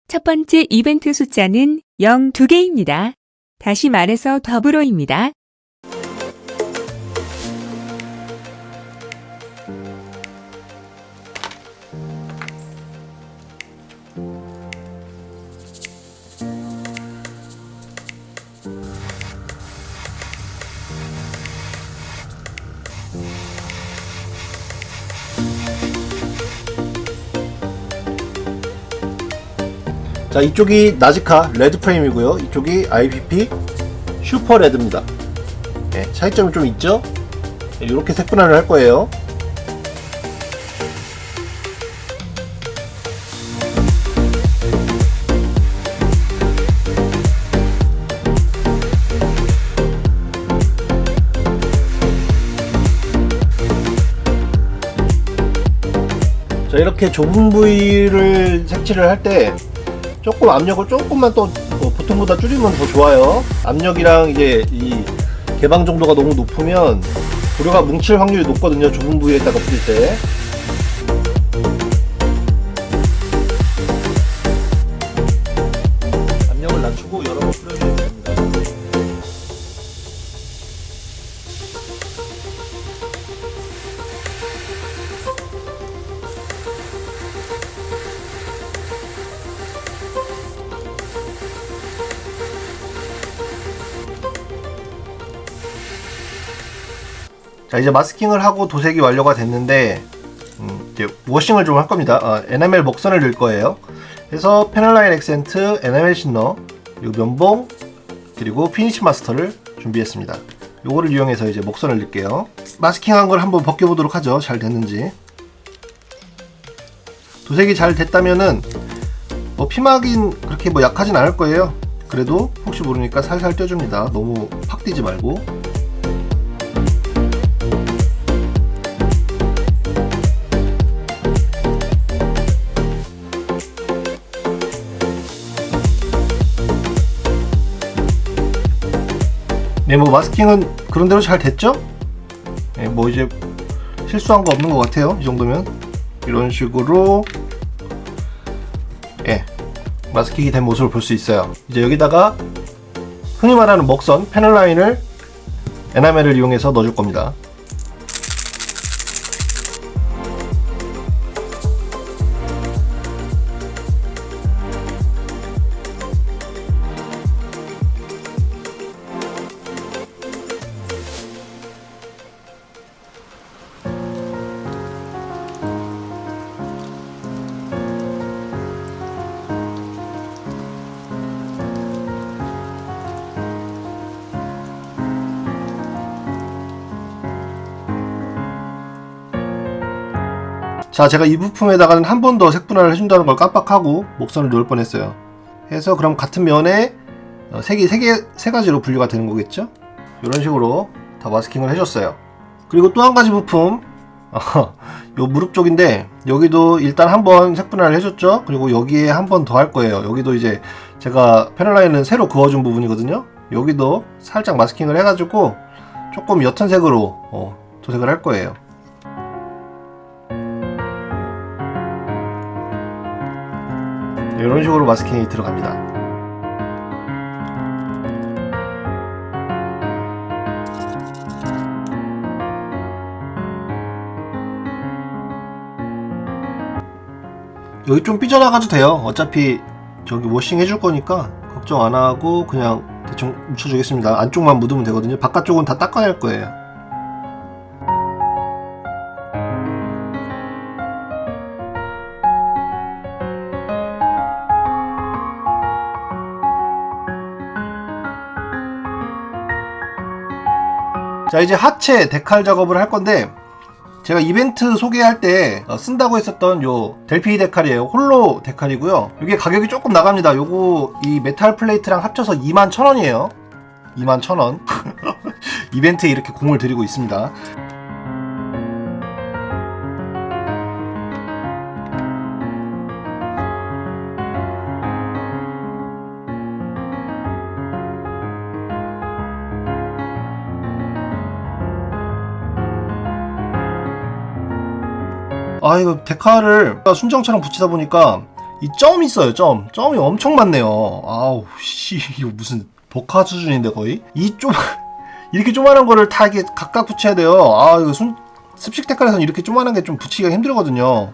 첫 번째 이벤트 숫자는 0 2개입니다. 다시 말해서 더블로입니다. 자, 이쪽이 나지카 레드 프레임이고요. 이쪽이 IPP 슈퍼 레드입니다. 네, 차이점이 좀 있죠? 네, 이렇게 색분할을 할 거예요. 자, 이렇게 좁은 부위를 색칠을 할 때 조금 압력을 조금만 또 보통보다 줄이면 더 좋아요. 압력이랑 이제 이 개방 정도가 너무 높으면 도료가 뭉칠 확률이 높거든요. 좁은 부위에다가 뿌릴 때. 압력을 낮추고 여러 번 뿌려주면 됩니다. 자, 이제 마스킹을 하고 도색이 완료가 됐는데 이제 워싱을 좀 할 겁니다. 에나멜 먹선을 넣을 거예요. 그래서 패널라인 액센트, 에나멜 신너, 그리고 면봉, 그리고 피니시 마스터를 준비했습니다. 요거를 이용해서 이제 먹선을 넣을게요. 마스킹한 걸 한번 벗겨보도록 하죠. 잘 됐는지. 도색이 잘 됐다면은 피막인 그렇게 약하진 않을 거예요. 그래도 혹시 모르니까 살살 떼줍니다. 너무 팍 띄지 말고. 네, 뭐 마스킹은 그런대로 잘 됐죠? 네, 뭐 이제 실수한 거 없는 것 같아요. 이 정도면 이런 식으로 마스킹이 된 모습을 볼 수 있어요. 이제 여기다가 흔히 말하는 먹선 패널 라인을 에나멜을 이용해서 넣어줄 겁니다. 자, 제가 이 부품에다가는 한 번 더 색분할을 해준다는 걸 깜빡하고 목선을 넣을 뻔했어요. 해서 그럼 같은 면에 세 가지로 분류가 되는 거겠죠? 이런 식으로 다 마스킹을 해줬어요. 그리고 또 한 가지 부품, 요 무릎 쪽인데 여기도 일단 한번 색분할을 해줬죠. 그리고 여기에 한 번 더 할 거예요. 여기도 이제 제가 패널라인은 새로 그어준 부분이거든요. 여기도 살짝 마스킹을 해가지고 조금 옅은 색으로 도색을 할 거예요. 이런 식으로 마스킹이 들어갑니다. 여기 좀 삐져나가도 돼요. 어차피 저기 워싱 해줄 거니까 걱정 안 하고 그냥 대충 묻혀주겠습니다. 안쪽만 묻으면 되거든요. 바깥쪽은 다 닦아낼 거예요. 자, 이제 하체 데칼 작업을 할 건데, 제가 이벤트 소개할 때 쓴다고 했었던 요 델피 데칼이에요. 홀로 데칼이고요. 이게 가격이 조금 나갑니다. 요거 이 메탈 플레이트랑 합쳐서 21,000원이에요. 21,000원. 이벤트에 이렇게 공을 들이고 있습니다. 아, 이거 데칼을 순정처럼 붙이다 보니까 이 점이 있어요. 점이 엄청 많네요. 아우 씨, 이거 무슨 복화 수준인데 거의 이 좀 이렇게 조그만한 거를 다 이렇게 각각 붙여야 돼요. 아, 이거 습식 데칼에서는 이렇게 조그만한 게 좀 붙이기가 힘들거든요.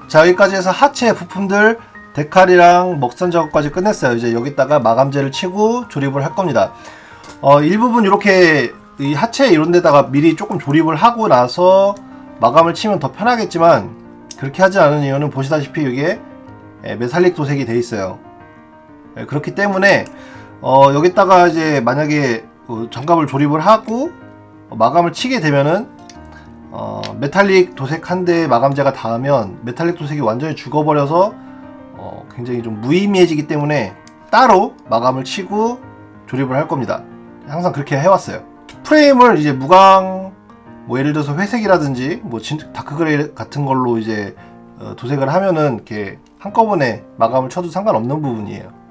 자, 여기까지 해서 하체 부품들 데칼이랑 먹선 작업까지 끝냈어요. 이제 여기다가 마감재를 치고 조립을 할 겁니다. 일부분 이렇게 이 하체 이런 데다가 미리 조금 조립을 하고 나서 마감을 치면 더 편하겠지만, 그렇게 하지 않은 이유는 보시다시피 이게 메탈릭 도색이 돼 있어요. 그렇기 때문에 여기다가 이제 만약에 장갑을 조립을 하고 마감을 치게 되면은 메탈릭 도색 한 대에 마감재가 닿으면 메탈릭 도색이 완전히 죽어버려서 굉장히 좀 무의미해지기 때문에 따로 마감을 치고 조립을 할 겁니다. 항상 그렇게 해왔어요. 프레임을 이제 무광, 뭐 예를 들어서 회색이라든지 뭐 다크 그레이 같은 걸로 이제 도색을 하면은 이렇게 한꺼번에 마감을 쳐도 상관없는 부분이에요.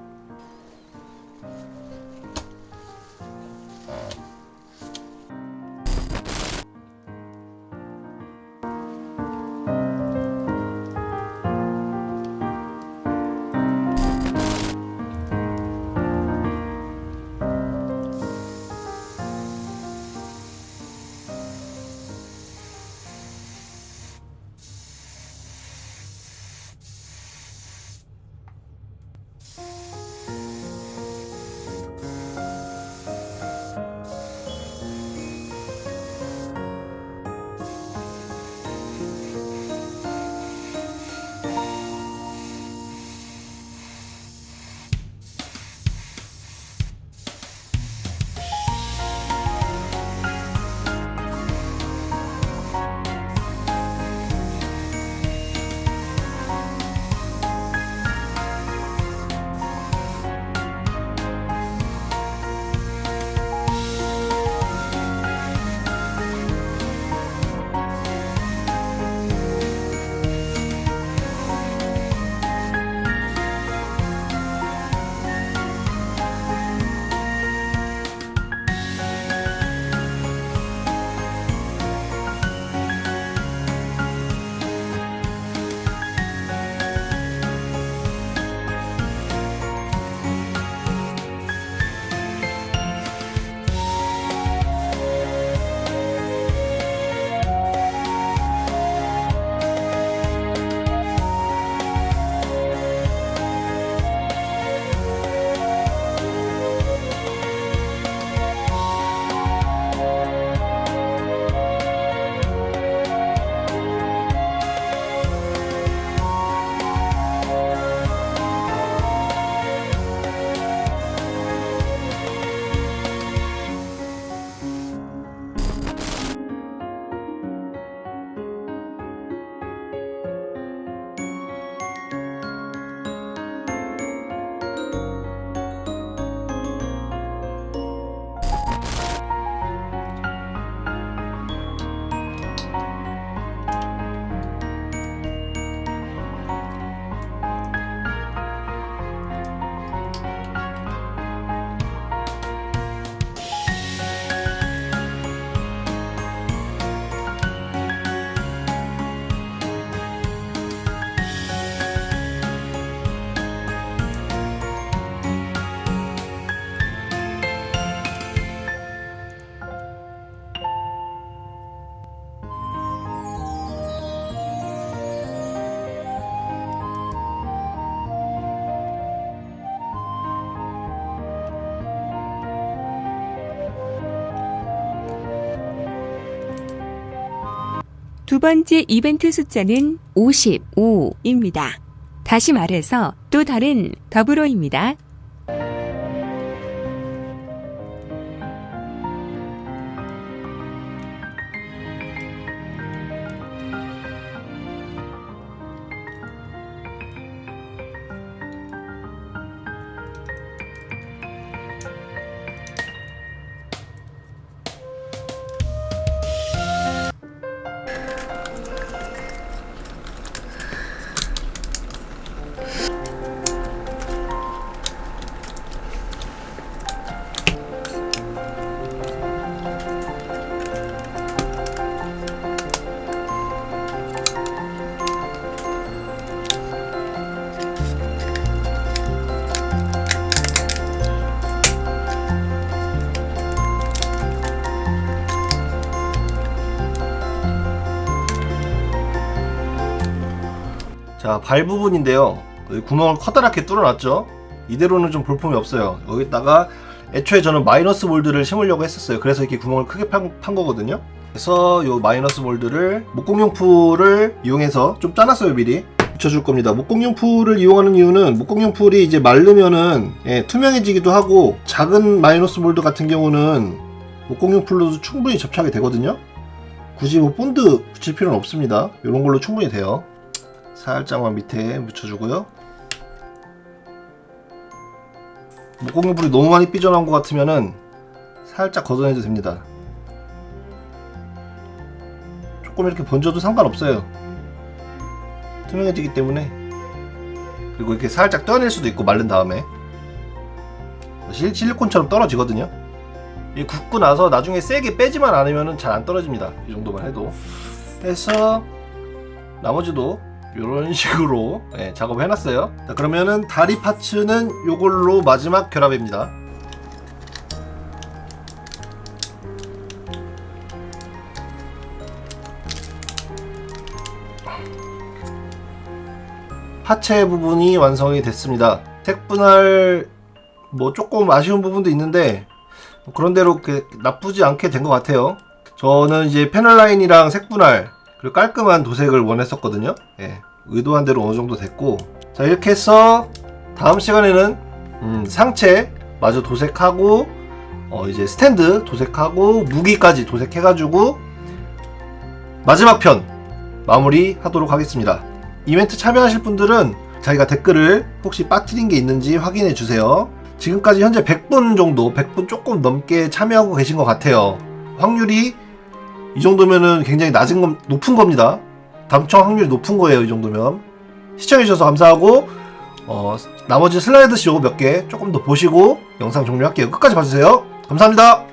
두 번째 이벤트 숫자는 55입니다. 다시 말해서 또 다른 더블어입니다. 자, 발 부분인데요. 여기 구멍을 커다랗게 뚫어놨죠. 이대로는 좀 볼품이 없어요. 여기다가 애초에 저는 마이너스 몰드를 심으려고 했었어요. 그래서 이렇게 구멍을 크게 판 거거든요. 그래서 이 마이너스 몰드를 목공용풀을 이용해서 좀 짜놨어요. 미리 붙여줄 겁니다. 목공용풀을 이용하는 이유는 목공용풀이 이제 마르면은 투명해지기도 하고, 작은 마이너스 몰드 같은 경우는 목공용풀로도 충분히 접착이 되거든요. 굳이 뭐 본드 붙일 필요는 없습니다. 이런 걸로 충분히 돼요. 살짝만 밑에 묻혀주고요. 목공용풀이 너무 많이 삐져나온 것 같으면은 살짝 걷어내도 됩니다. 조금 이렇게 번져도 상관없어요. 투명해지기 때문에. 그리고 이렇게 살짝 떼어낼 수도 있고, 마른 다음에 실리콘처럼 떨어지거든요. 이 굽고 나서 나중에 세게 빼지만 않으면 잘 안 떨어집니다. 이 정도만 해도. 해서 나머지도 이런 식으로 작업을 해놨어요. 자, 그러면은 다리 파츠는 요걸로 마지막 결합입니다. 하체 부분이 완성이 됐습니다. 색분할 뭐 조금 아쉬운 부분도 있는데 그런 대로 나쁘지 않게 된 것 같아요. 저는 이제 패널 라인이랑 색분할 그리고 깔끔한 도색을 원했었거든요. 의도한 대로 어느 정도 됐고, 자, 이렇게 해서 다음 시간에는 상체 마저 도색하고, 이제 스탠드 도색하고, 무기까지 도색해가지고 마지막 편 마무리 하도록 하겠습니다. 이벤트 참여하실 분들은 자기가 댓글을 혹시 빠뜨린 게 있는지 확인해 주세요. 지금까지 현재 100분 정도, 100분 조금 넘게 참여하고 계신 것 같아요. 확률이 이 정도면은 굉장히 높은 겁니다. 당첨 확률이 높은 거예요. 이 정도면. 시청해주셔서 감사하고, 나머지 슬라이드 쇼 몇 개 조금 더 보시고 영상 종료할게요. 끝까지 봐주세요. 감사합니다.